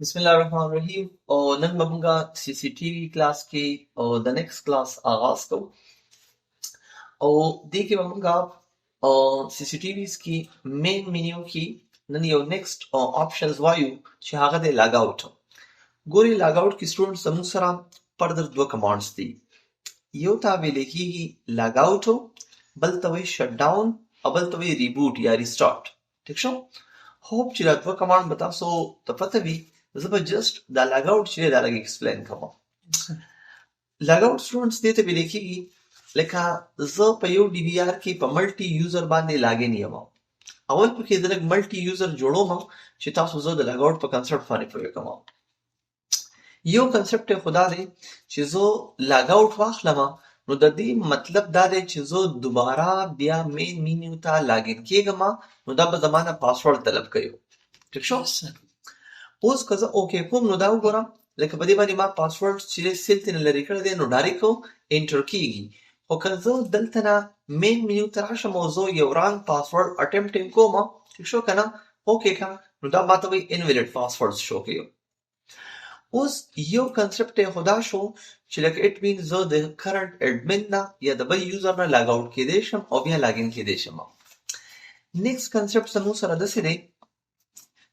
बिस्मिल्लाहिर्रहमानिर्रहीम और नन बबूंगा सीसीटीवी क्लास की और द नेक्स्ट क्लास आगाज को और देखिए बबूंगा और सीसीटीवीज की मेन मेन्यू की नन यो नेक्स्ट ऑप्शंस वायु शहागत लॉगआउट गोरी लॉगआउट की स्टूडेंट समूसरा पर्दर दो कमांड्स दी यो ताबेले की लॉगआउट हो बल तवे शटडाउन और बल तवे रिबूट या रिस्टार्ट ठीक शो होप چې دا دوه کمانډ به تاسو ته پته وي زه به جسټ دا لاګ آوټ چې دی دا لږ ایکسپلین کوم لاګ آوټ سټوډنټس دې ته ویل کېږي لکه زه په یو ډي وي آر کې په ملټي یوزر باندې لاګین یم اول پکې زه لږ ملټي یوزر جوړوم چې تاسو زه د لاګ آوټ په کنسپټ باندې پوه کوم یو کنسپټ خدا دی چې زه لاګ آوټ واخلم نو د دې مطلب دا دی چې زه دوباره بیا مین مینیو ته لاګین کېږم نو دا به زمانه پاسورډ طلب کوي ٹھیک شو اوس که زه اوکې کوم نو دا وګورم لکه په دې باندې ما پاسورډ چې سیلته نه لري کړی دی نو ډایرکټ انټر کیږي خو که زه دلته نه مین مینیو ته راشم او زه یو رانګ پاسورډ اټمپټ کوم ٹھیک شو که نه اوکې کا نو دا ماته وایي انویلډ پاسورډ شو کوي اوس یو کنسپټ خدا شو چې لکه اټ مین زه د کرنٹ اډمن نه یا د بل یوزر نه لاګ آوټ کېدی شم او بیا لاګین کېدی شم نیکست کنسپټ زموږ سره داسې دی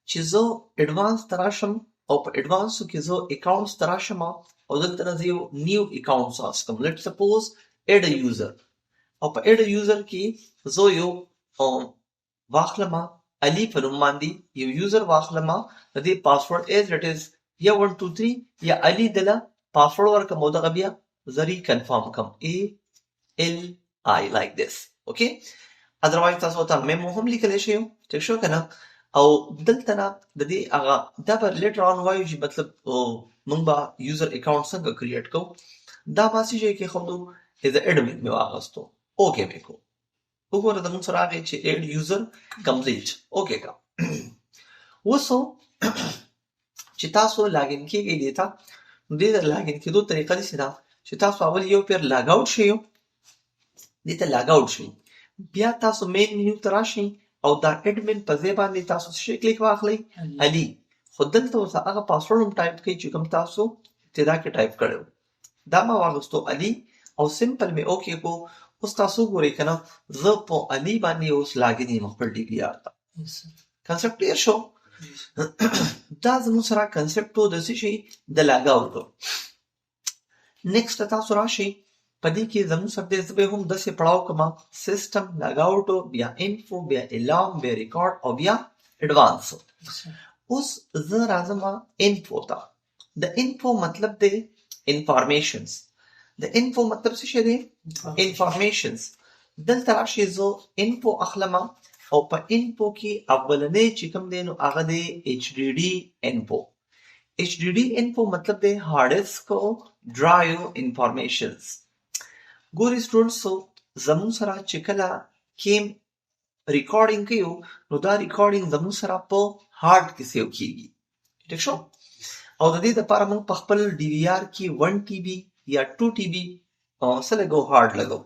چې زه اډوانس ته راشم او په اډوانسو کې زه اکاونټس ته راشم او دلته نه زه یو نیو اکاونټ ساس کوم لیټ سپوز اډ یوزر او په اډ یوزر کې زه یو واخلم علي په نوم باندې یو یوزر واخلم د دې پاسورډ ایز اټ از یا 1 2 3 یا علي دله پاسورډ ورکوم او دغه بیا زری کنفرم کوم ای ال آی لایک دیس اوکې اذروایز تاسو ته میمو هم لیکلی شئ ټیک شو که نه او دلته نه د دې هغه دا به لیټر آن وایو چې مطلب موږ به یوزر اکاونټ څنګه کریټ کوو دا ما څه شی کېښودو ایز اډمن مې واخیستو اوکې مې کو وګوره زموږ سره راغی چې اډ یوزر کمپلیټ اوکې کا اوس چې تاسو لاګین کېږئ دې ته نو دې ته لاګین کېدو طریقه داسې ده چې تاسو اول یو پیر لاګ آوټ شئ دې ته لاګ آوټ شئ بیا تاسو مین مینیو ته راشئ او دا اډمن په ځای باندې تاسو څه کلیک واخلئ علي خو دلته اوس هغه پاسورډ هم ټایپ کړئ چې کوم تاسو ابتدا کې ټایپ کړی دا ما واخیستو علي او سمپل مې اوکې کو اوس تاسو ګورئ که نه زه په علي باندې اوس لاګین یم خپل ډي وي آر ته کنسپټ کلیر شو دا زموږ سره کنسپټ و د څه شي د لاګ آوټ نیکسټ تاسو راشئ په دې کې زموږ سره دی زه به هم داسې پړاو کوم سیسټم لاګ آوټ بیا انفو بیا الارم بیا ریکارډ او بیا اډوانس اوس زه راځم انفو ته د انفو مطلب دی انفارمیشنز د انفو مطلب څه شی دی انفارمیشنز دلته راشئ زه انفو اخلم او په انفو کې اولنی چې کوم دی نو هغه دی ایچ ډي ډي انفو ایچ ډي ډي انفو مطلب دی هارډ ډیسک ډرایو انفارمیشنز ګوري سټوډنټسو زموږ سره چې کله کیم ریکارډینګ کوو نو دا ریکارډینګ زموږ سره په هارډ کې سیو کیږي ٹھیک شو او د دې لپاره موږ په خپل ډي وي آر کې 1 ټي بي یا 2 ټي بي څه لګو هارډ لګو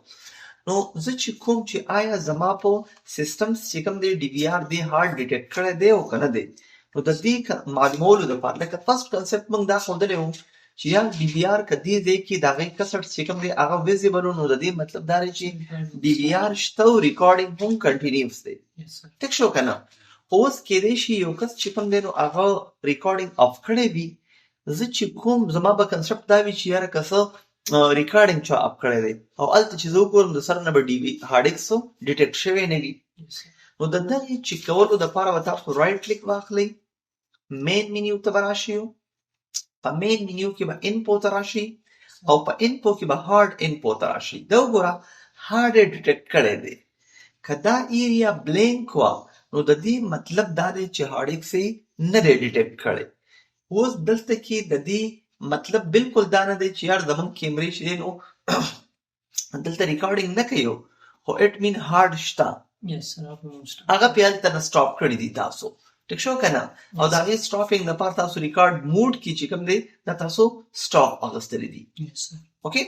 نو زه چې کوم چې آیا زما په سیسټم چې کوم دی ډي وي آر دی هارډ ډیټیکټ کړی دی او که نه دی نو د دې معلومولو لپاره لکه فرست کنسپټ موږ دا ښودلی وو چې یا ډي وي آر که دې ځای کې د هغې کسټ چې کوم دی هغه ویزیبل نو د دې مطلب دا دی چې ډي وي آر شته او ریکارډینګ هم کنټینیوس دی ټیک شو که نه اوس کېدی شي یو کس چې کوم دی نو هغه ریکارډینګ اف کړی وي زه چې کوم زما به کنسپټ دا وي چې یاره که څه ریکارډینګ چا اپ کړی دی او هلته چې زه وګورم د سر نه به ډي وي هارډ ډیسک ډیټیکټ شوی نه وي نو د دغې چیک کولو دپاره به تاسو رایټ کلیک واخلئ مین مینیو ته به راشئ په مین مینیو کې به انفو ته راشئ او په انفو کې به هارډ انفو ته راشئ دا وګوره هارډ یې ډیټیکټ کړی دی که دا ایریا بلینک وه نو د دې مطلب دا دی چې هارډ ډیسک یې نه دی ډیټیکټ کړی اوس دلته کې د دې مطلب بالکل دا نه دی چې یار زموږ کیمرې چې دی نو دلته ریکارډینګ نه کوي خو اټ مین هارډ شته هغه پې هلته نه سټاپ کړي دي تاسو ټیک شو که نه او د هغې سټاپینګ دپاره تاسو ریکارډ موډ کې چې کوم دی دا تاسو سټاپ اخیستلی دي اوکې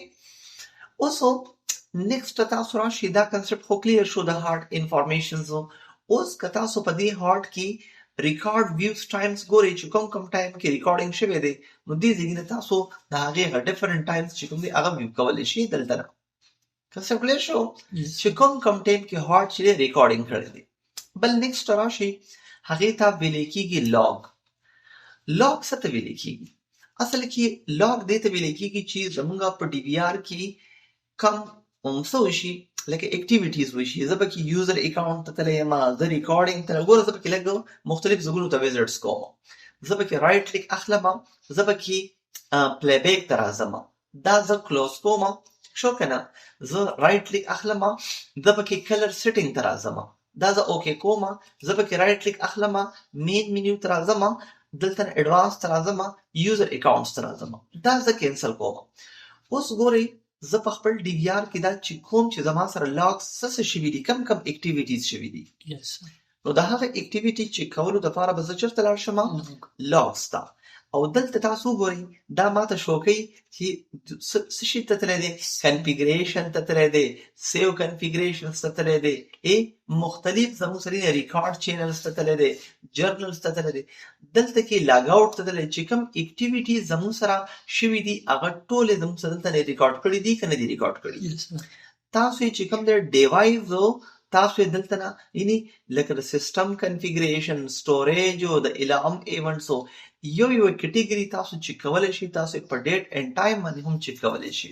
اوس نیکسټ تاسو راشئ دا کنسپټ خو کلیر شو د هارډ انفارمیشنز اوس که تاسو په دې هارډ کې ریکارډ ویوز ټایمز ګورئ چې کوم ټایم کې ریکارډینګ شوی دی نو دې ځای نه تاسو د هغې هغه ډیفرنٹ ټایمز چې کوم دی هغه ویو کولی شي دلته نه کنسپټ کلیر شو چې کوم ټایم کې هارډ چې دی ریکارډینګ کړی دی بل نیکسټ راشي هغې ته ویلی کېږي لاګ څه ته ویلی کېږي اصل کې لاګ دې ته ویلی کېږي چې زمونږ په ډي وي آر کې کم څه وشي لکه اکټیویټیز وشي زه پکې یوزر اکاونټ ته تللی یم زه ریکارډینګ ته ګوره زه پکې لږ مختلف ځایونو ته ویزټس کوم زه پکې رایټ کلیک اخلم زه پکې پلی بیک ته راځم دا زه کلوز کوم شو که نه زه رایټ کلیک اخلم زه پکې کلر سیټینګ ته راځم دا زه اوکې کوم زه پکې رایټ کلیک اخلم مین منیو ته راځم دلته اډوانس ته راځم یوزر اکاونټس ته راځم دا زه کینسل کوم اوس ګورئ زه په خپل ډي وي آر کې دا چې کوم چې زما سره لاګ څه شوي دي کم اکټیویټیز شوي دي نو د هغه اکټیویټي چې کولو دپاره به زه چېرته لاړ شم لاګز ته او دلته تاسو وګورئ دا ماته شو کوي چې څه شي ته تللی دی کنفیګریشن ته تللی دی سیو کنفیګریشنز ته تللی دی مختلف زموږ سره ریکارډ چینلز ته تللی دی جرنلز ته تللی دی دلته کې لاګ آوټ ته تللی چې کوم اکټیویټي زموږ سره شوي دي هغه ټولې زموږ سره دلته نه ریکارډ کړي دي که نه دي ریکارډ کړي تاسو یې چې کوم دی ډیوایز تاسو یې دلته نه یعنې لکه د سیسټم کنفیګریشن سټوریج او د الارم ایونټس یو کټیګري تاسو چیک کولی شئ تاسو په ډیټ اینډ ټایم باندې هم چیک کولی شئ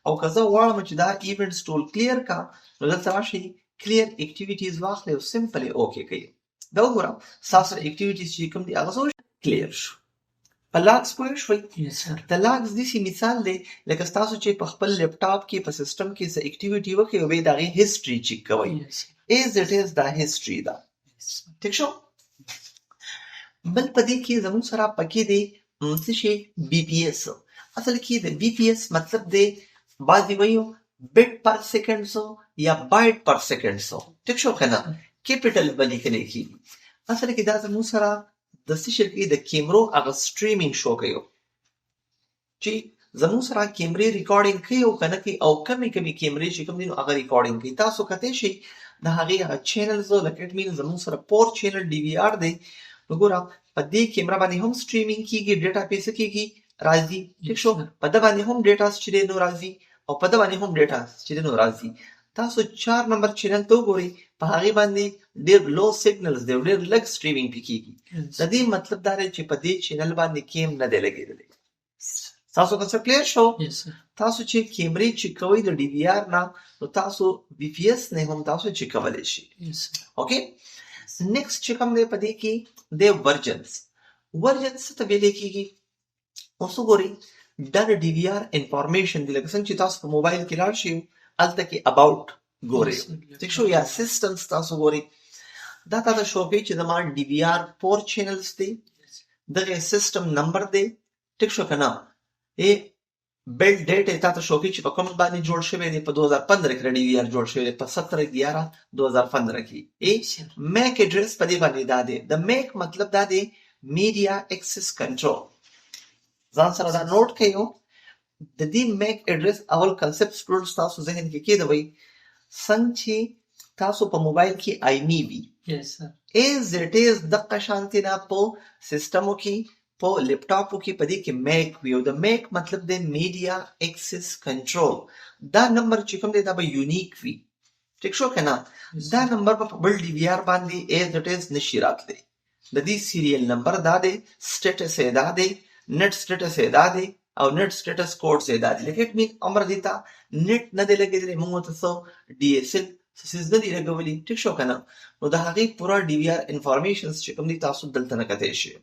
او که زه غواړم چې دا ایونټس ټول کلیر کا نو دلته راشئ کلیر اکټیویټیز واخلئ او سمپل یې اوکې کوئ دا وګوره ستاسو سره اکټیویټیز چې کوم دي هغه څه کلیر شو په لاګز پوه شوئ د لاګز داسې مثال دی لکه ستاسو چې په خپل لیپټاپ کې په سیسټم کې څه اکټیویټي وکړئ او بیا د هغې هسټري چیک کوئ ایز اټ ایز دا هسټري ده ټیک شو بل په دې کې زموږ سره پکې دی څه شی بي پي ایس اصل کې د بي پي ایس مطلب دی بعضې وایو بیټ پر سیکنډ یا بایټ پر سیکنډ ټیک شو که نه کیپیټل به لیکلی کېږي اصل کې دا زموږ سره د څه شي کوي د کیمرو هغه سټریمینګ شو کوي چې زموږ سره کیمرې ریکارډینګ کوي او که نه کوي او کمې کیمرې چې کوم دي نو هغه ریکارډینګ کوي تاسو کتی شئ د هغې هغه چینلز لکه اټ مین زموږ سره 4 چینل ډي وي آر دی نو ګوره په دې کیمره باندې هم سټریمینګ کېږي ډیټا پې څه کېږي راځي ټیک شو په ده باندې هم ډیټا چې دی نو راځي او په ده باندې هم ډیټا چې دی نو راځي تاسو 4 نمبر چینل ته وګورئ په هغې باندې ډېر لو سیګنلز دی او ډېر لږ سټریمینګ پې کېږي د دې مطلب دا دی چې په دې چینل باندې کیم نه دی لګېدلی تاسو کنسپټ کلیر شو تاسو چې کیمرې چیک کوئ د ډي وي آر نه نو تاسو بي پي ایس نه هم تاسو چیک کولی شي اوکې نیکسټ چې کوم دی په دې کې دی ورجنز څه ته ویلی کېږي اوس وګورئ دا د ډي وي آر انفارمیشن دی لکه څنګه چې تاسو په موبایل کې لاړ شئ هلته کې اباوټ ګورئ ټیک شو یا سیسټمز تاسو ګورئ دا تاته شو کوي چې زما ډي وي آر 4 چینلز دی دغه سیسټم نمبر دی ټیک شو که نه بیلډ ډیټ یې تاته شو کوي چې په کوم باندې جوړ شوی دی په 2015 کې ډي وي آر جوړ شوی دی په 17/11/2015 کې میک ایډرس په دې باندې دا دی د میک مطلب دا دی میډیا ایکسس کنټرول ځان سره دا نوٹ کړئ د دې میک ایډرس اول کنسپټ سټوډنټس تاسو ذهن کې کېدوئ څنګه چې تاسو په موبایل کې آی می وي ایز اټ ایز دقه شانتي نه په سیسټمو کې په لیپټاپو کې په دې کې میک وي او د میک مطلب دی میډیا ایکسس کنټرول دا نمبر چې کوم دی دا به یونیک وي ټیک شو که نه دا نمبر به په بل ډي وي آر باندې ایز اټ ایز نشي راتلی د دې سیریل نمبر دا دی سټیټس یې دا دی نیټ سټیټس یې دا دی او نیټ سټیټس کوډس یې دا دی لکه اټ مین امر دی ته نیټ نه دی لګېدلی موږ ورته څه ډي ایس ایل څه نه دي لګولي ټیک شو که نه نو د هغې پوره ډي وي آر انفارمیشنز چې کوم دي تاسو دلته نه کتی شئ